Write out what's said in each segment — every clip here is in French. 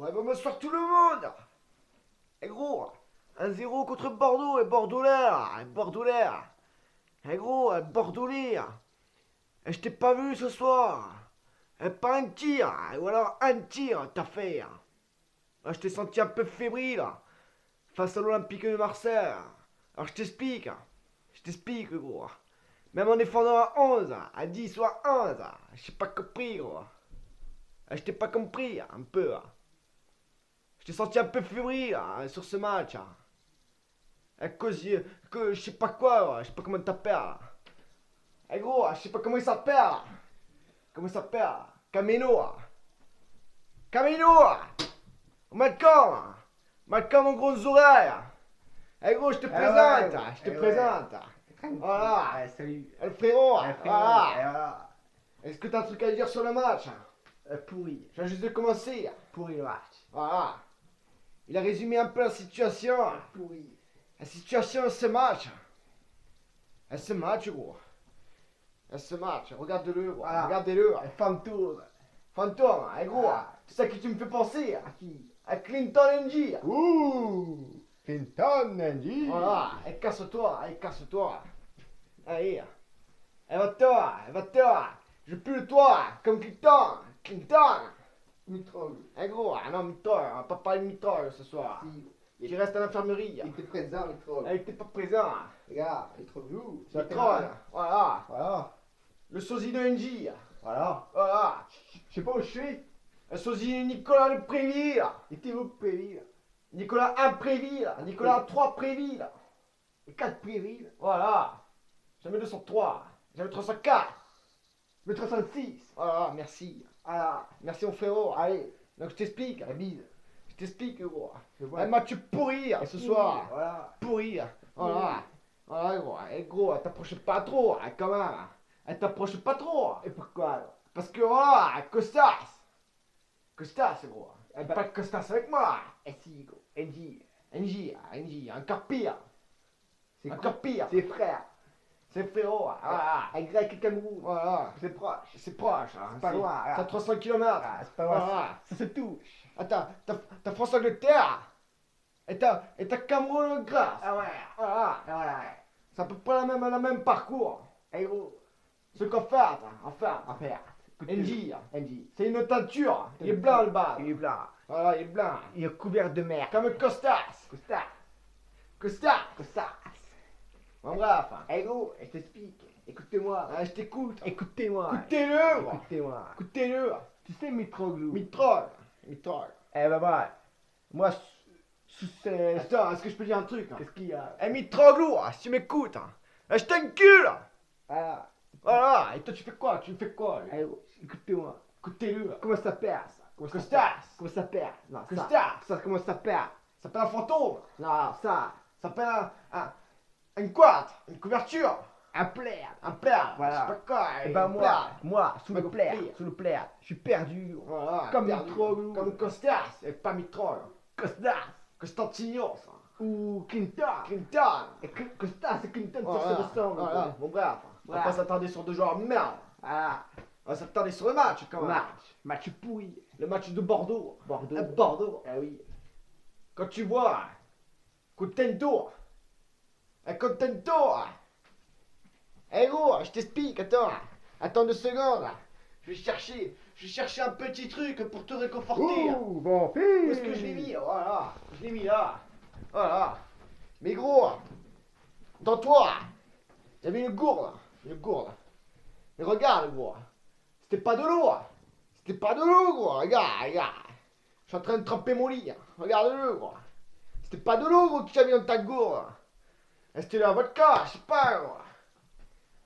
Ouais, bah bonsoir tout le monde. Eh gros, 1-0 contre Bordeaux et Bordelais. Eh gros, Bordelais. Je t'ai pas vu ce soir. Pas un tir, ou alors un tir, t'as fait. Je t'ai senti un peu fébrile face à l'Olympique de Marseille. Alors je t'explique gros. Même en défendant à 11, à 10 ou à 11, je t'ai pas compris gros. Je t'ai pas compris un peu. Je t'ai senti un peu fébrile sur ce match. À cause que je sais pas quoi, je sais pas comment t'appelles. Eh gros, je sais pas comment il s'appelle. Comment il s'appelle? Camino. Camino. Malcolm. Malcolm en grosses oreilles. Eh gros, je te présente. Je te présente. Voilà. Salut. Le frérot. Voilà. Voilà. Est-ce que t'as un truc à dire sur le match? Pourri. Je viens juste de commencer. Pourri le match. Voilà. Il a résumé un peu la situation. Pourri. La situation de ce match. Ce match, gros. Ce match, regarde-le, gros. Voilà. Regardez-le. Fantôme. Fantôme, gros. Ah. C'est ça qui tu me fais penser. À qui? À Clinton NG. Ouh. Clinton, Andy. Voilà. Et casse-toi, casse-toi. Allez. Va-toi. Je pue toi, comme Clinton. Clinton. Mitrog. Gros, non, mitrole, on va pas parler de mitrole ce soir. Si. Tu restes à l'infirmerie. Il était présent, Mitrog. Elle était pas présent. Regarde, Mitrog joue. Mitrole, voilà. Voilà. Le sosie de NG. Voilà. Voilà. Je sais pas où je suis. Le sosie de Nicolas Le Préville. Étiez-vous Préville? Nicolas 1 Préville. Nicolas 3 Préville. Et 4 Préville. Voilà. Jamais 203. Jamais 304. Le 306. Voilà, merci. Voilà. Merci mon frérot. Allez. Donc je t'explique. La bise. Je t'explique gros. Je vois. Un match pourri ce soir. Voilà. Pourri. Voilà. Voilà gros. Gros, t'approches pas trop quand même. T'approches pas trop. Et pourquoi alors? Parce que voilà, Costas. Costas gros. Eh ben- Pas de Costas avec moi. Eh si, gros. NJ. NJ, encore pire. C'est Encore quoi? pire. C'est frère. C'est frérot. Voilà. Un grec et Cameroun. Voilà. C'est proche. C'est proche. C'est pas loin, C'est à là. 300 km. C'est pas loin. Voilà. Ça se touche. Attends, t'as France-Angleterre. Et t'as Cameroun-Grâce. Ah ouais. Voilà. Ah ouais. C'est à peu près la même parcours. Eh gros. Ce qu'on fait, enfin. En fait. NJ. NJ. C'est une teinture. Il est blanc le bas. Il est blanc. Voilà, il est blanc. Il est couvert de mer. Comme Costas. Costa. Costas. Costa. En bref. Eh gros, je t'explique. Écoutez-moi. Je t'écoute. Écoutez-moi. Écoutez-le. Gros. Écoutez-moi. Écoutez-le. Tu sais Mitroglou. Mitrol. Eh ben ouais. Moi, sous ces... Attends, est-ce que je peux dire un truc? Qu'est-ce qu'il y a? Mitroglou, si tu m'écoutes. Je t'encule. Ah. Voilà. Et toi, tu fais quoi? Tu fais quoi? Eh gros, écoutez-moi. Écoutez-le. Comment ça perd ça? Comment ça Costas. perd? Comment ça perd? Non, ça. Costas. Ça, comment ça perd? Ça s'appelle un fantôme. Non, ça. Ça s'appelle une quad. Une couverture. Un plaid. Un plaid. Voilà. Je sais pas quoi. Et ben un moi, sous Pas le plaid, compris. sous le plaid, je suis perdu. Gros. Voilà. Comme perdu. Mitroglou. Comme Costas. Et pas Mitrol. Costas. Constantinos. Ou Clinton. Clinton. Et Costas et Clinton, ça Voilà. se ressemble. Voilà. Gros. Bon bref. On va Voilà. pas s'attarder sur deux joueurs de merde. Voilà. On va s'attarder sur le match quand même. Match pourri. Le match de Bordeaux. Bordeaux. Bordeaux. Ah oui. Quand tu vois Contento. Contento. Gros, je t'explique, attends 2 secondes. Je vais chercher un petit truc pour te réconforter. Ouh, bon Où fils. est-ce que je l'ai mis? Voilà, je l'ai mis là. Voilà. Mais gros, dans toi, j'avais une gourde. Mais regarde, gros, c'était pas de l'eau. Gros. Regarde. Je suis en train de tremper mon lit. Regarde-le, gros. C'était pas de l'eau, gros, que j'avais dans ta gourde. C'était la vodka, je sais pas, gros.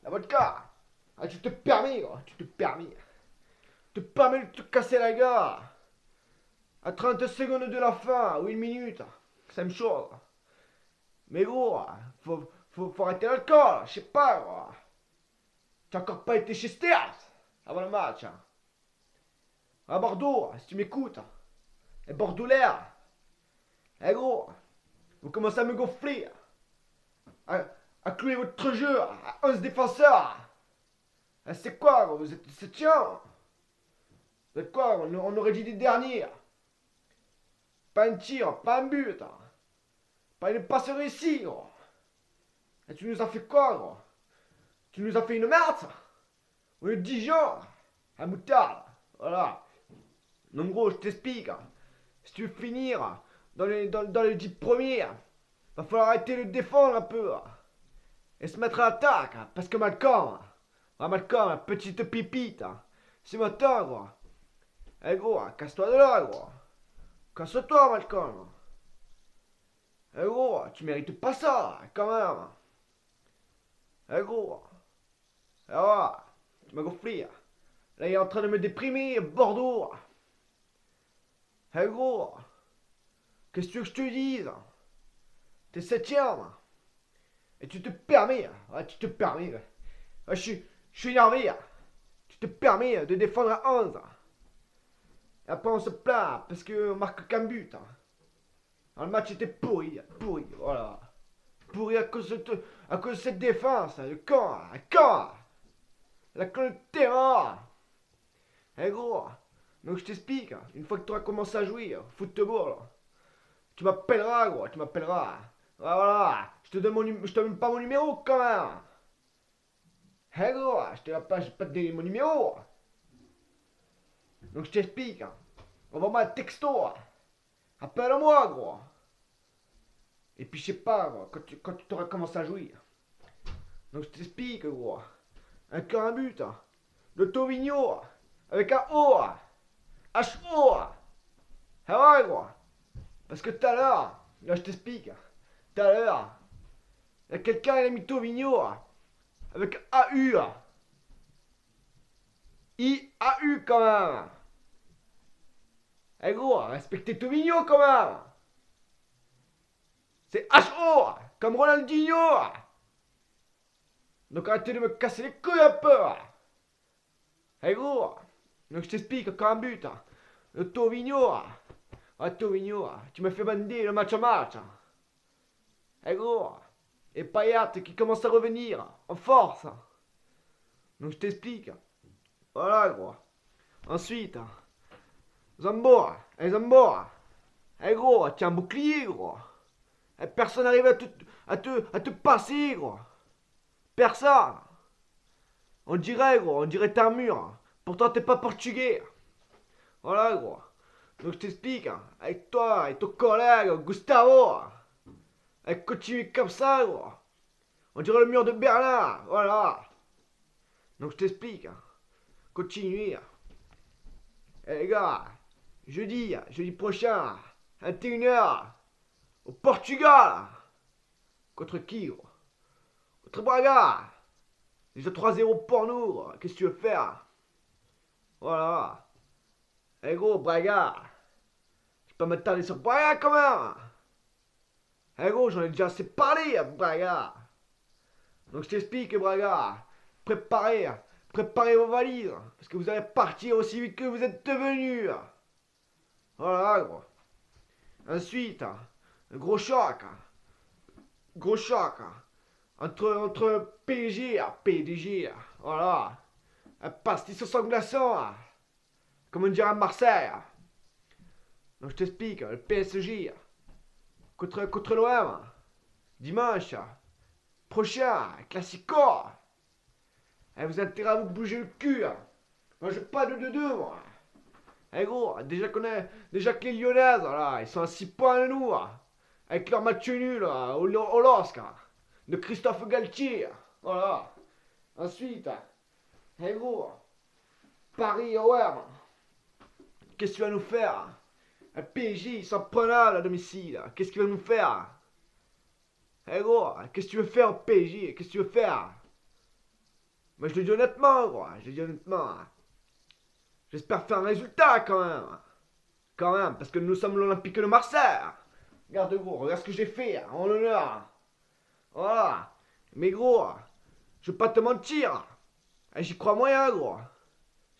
La vodka. Tu te permets, gros. Tu te permets de te casser la gueule. À 30 secondes de la fin, ou 1 minute. Ça me chauffe. Mais gros, faut arrêter l'alcool. Je sais pas, gros. Tu n'as encore pas été chez Sters avant le match. À Bordeaux, si tu m'écoutes. Et Bordelais. Gros, vous commencez à me gonfler. À clouer votre jeu à 11 défenseurs. C'est quoi, gros? Vous êtes 7e. Vous êtes quoi? On aurait dit des derniers. Pas un tir, pas un but. Pas une passe réussie, gros. Et tu nous as fait quoi, gros? Tu nous as fait une merde, ça? Ou une Dijon? Un moutarde. Voilà. Donc, gros, je t'explique. Si tu veux finir dans les 10 premiers, va falloir arrêter de défendre un peu. Et se mettre à l'attaque. Parce que Malcolm, Malcolm, petite pipite, c'est maintenant, gros. Eh, gros, casse-toi de là, gros. Casse-toi, Malcolm. Eh, gros, tu mérites pas ça, quand même. Eh, gros. Ah ouais, tu m'as gonflé. Là, il est en train de me déprimer, Bordeaux. Eh, gros. Qu'est-ce que tu veux que je te dise? T'es septième. Et tu te permets. Ouais, tu te permets. Ouais, je suis énervé. Tu te permets de défendre à 11. Et après, on se plaint parce qu'on marque qu'un but. Le match était pourri, pourri, voilà. Pourri à cause de cette défense. Le camp, la con de terrain. Eh, gros, donc je t'explique. Une fois que tu auras commencé à jouer football, tu m'appelleras, gros, tu m'appelleras. Voilà, je te donne pas mon numéro quand même. Eh, gros, je vais pas te donner mon numéro. Donc je t'explique. Envoie-moi un texto. Appelle-moi, gros. Et puis je sais pas, gros, quand tu t'auras commencé à jouer. Donc je t'explique, gros. Un but. De Tovigno. Avec un O. H-O. Ah ouais, gros. Parce que tout à l'heure, là je t'explique. Tout à l'heure, il y a quelqu'un qui a mis Tovigno. Avec A-U. I-A-U quand même. Eh, gros, respectez Tovigno quand même. C'est H-O. Comme Ronaldinho. Donc arrêtez de me casser les couilles un peu. Eh, gros. Donc je t'explique encore un but. Le Tovigno. Ah, Tovigno, tu me fais bander le match à match. Eh, gros. Et Payet qui commence à revenir en force. Donc je t'explique. Voilà, gros. Ensuite, Zambo. Eh, Zambo. Eh, gros, tiens un bouclier, gros. Eh, personne n'arrive à te passer, gros. Personne. On dirait, gros, on dirait t'es un mur. Pourtant, t'es pas portugais. Voilà, gros. Donc, je t'explique. Avec toi et ton collègue, Gustavo. Avec continuer comme ça, gros. On dirait le mur de Berlin. Voilà. Donc, je t'explique. Continuez. Eh, les gars. Jeudi prochain. 21h. Au Portugal. Contre qui, gros? Contre Braga. Déjà 3-0 pour nous, gros. Qu'est-ce que tu veux faire? Voilà. Eh, gros, Braga. Je peux m'attarder sur Braga quand même. Eh, gros, j'en ai déjà assez parlé à Braga. Donc je t'explique, Braga. Préparez vos valises. Parce que vous allez partir aussi vite que vous êtes devenus. Voilà, gros. Ensuite, un gros choc. Gros choc. Entre PSG et PDG. Voilà. Un pastis au sang glaçant. Comme on dirait à Marseille. Donc je t'explique, le PSG contre l'OM. Dimanche prochain, classico. Eh, vous avez intérêt à vous bouger le cul. Moi je veux pas de 2-2, moi. Eh, gros, déjà que les Lyonnaises, là, ils sont à 6 points de nous. Avec leur match nul au LOSC de Christophe Galtier. Voilà. Ensuite, eh, gros, Paris OM. Qu'est-ce que tu vas nous faire? Un PSG, ils sont prenables à domicile. Qu'est-ce qu'il va nous faire? Eh, gros, qu'est-ce que tu veux faire au PSG? Qu'est-ce que tu veux faire? Moi je le dis honnêtement, gros. Je le dis honnêtement. J'espère faire un résultat quand même. Quand même, parce que nous sommes l'Olympique de Marseille. Regarde, gros, regarde ce que j'ai fait en l'honneur. Voilà. Mais gros, je veux pas te mentir. J'y crois moyen, gros.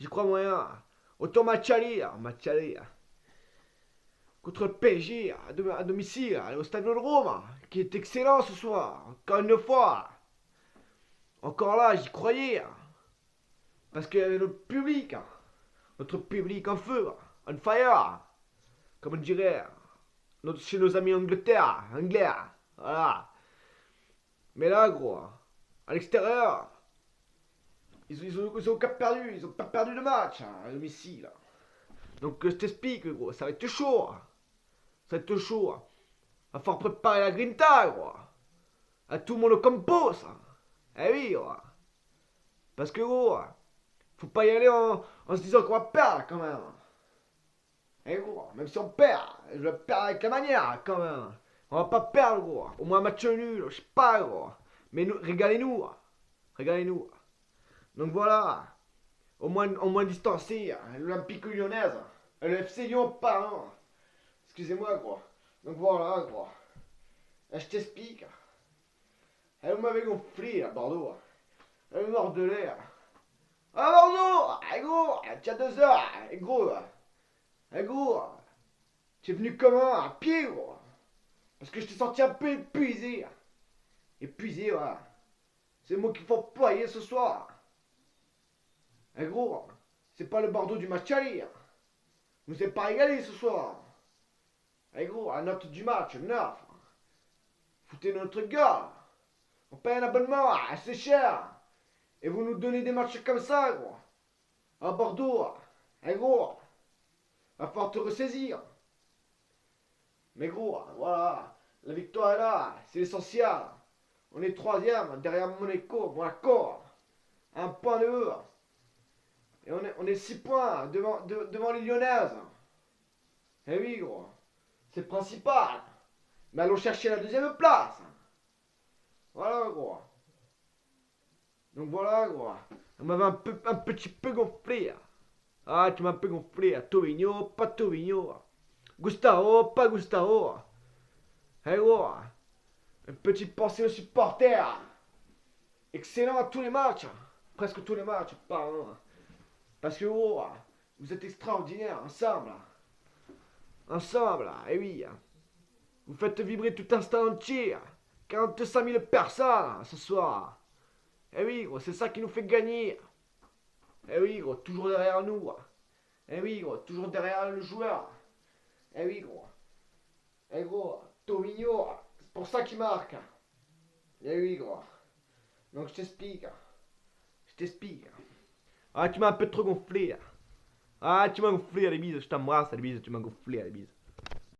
J'y crois moyen. Autant match aller. Contre le PSG à domicile, au stade de Rome, qui est excellent ce soir. Encore une fois. Encore là, j'y croyais. Parce que notre public en feu, on fire, comme on dirait chez nos amis anglais. Voilà. Mais là, gros, à l'extérieur, ils ont perdu. Ils ont pas perdu de match, hein, à domicile. Donc, je t'explique, gros, ça va être chaud. Ça va être chaud. Va falloir préparer la grinta, gros. À tout le monde au campo, ça. Eh oui, gros. Parce que, gros, faut pas y aller en se disant qu'on va perdre, quand même. Eh gros, même si on perd, je vais perdre avec la manière, quand même. On va pas perdre, gros. Au moins un match nul, je sais pas, gros. Mais nous, régalez-nous. Régalez-nous. Donc voilà. Au moins distancé. L'Olympique lyonnaise. Le FC Lyon, pardon. Excusez-moi, gros. Donc voilà, gros. Je t'explique. Vous m'avez gonflé, à Bordeaux. Le nord de l'air. Ah, Bordeaux! Eh gros, tu as 2 heures. Eh gros. Eh gros. Tu es venu comment? À pied, gros. Parce que je t'ai senti un peu épuisé. Épuisé, ouais. C'est moi qu'il faut employer ce soir. Eh gros, c'est pas le Bordeaux du match aller. Nous sommes pas régalé ce soir. Eh gros, la note du match, 9. Foutez notre gars. On paye un abonnement, c'est cher. Et vous nous donnez des matchs comme ça, gros. À Bordeaux. Eh gros, va falloir te ressaisir. Mais gros, voilà. La victoire est là, c'est l'essentiel. On est 3e derrière Monaco. 1 point de eux. Et on est 6 points devant les Lyonnaises. Eh oui, gros. C'est le principal. Mais allons chercher la 2e place. Voilà, gros. Donc voilà, gros. On m'avait un petit peu gonflé. Ah, tu m'as un peu gonflé. Tovigno, pas Tovigno. Gustavo, pas Gustavo. Eh gros. Une petite pensée aux supporters. Excellent à tous les matchs. Presque tous les matchs, pardon. Parce que gros, vous êtes extraordinaires, ensemble. Ensemble, eh oui. Vous faites vibrer tout un stade entier. 45 000 personnes ce soir. Eh oui, gros, c'est ça qui nous fait gagner. Eh oui, gros, toujours derrière nous. Eh oui, gros, toujours derrière le joueur. Eh oui, gros. Eh gros, Tovigno, c'est pour ça qu'il marque. Eh oui, gros. Donc je t'explique. Je t'explique. Ah, tu m'as un peu trop gonflé. Ah, tu m'as gonflé, les bises. Je t'embrasse, les bises. Tu m'as gonflé, les bises.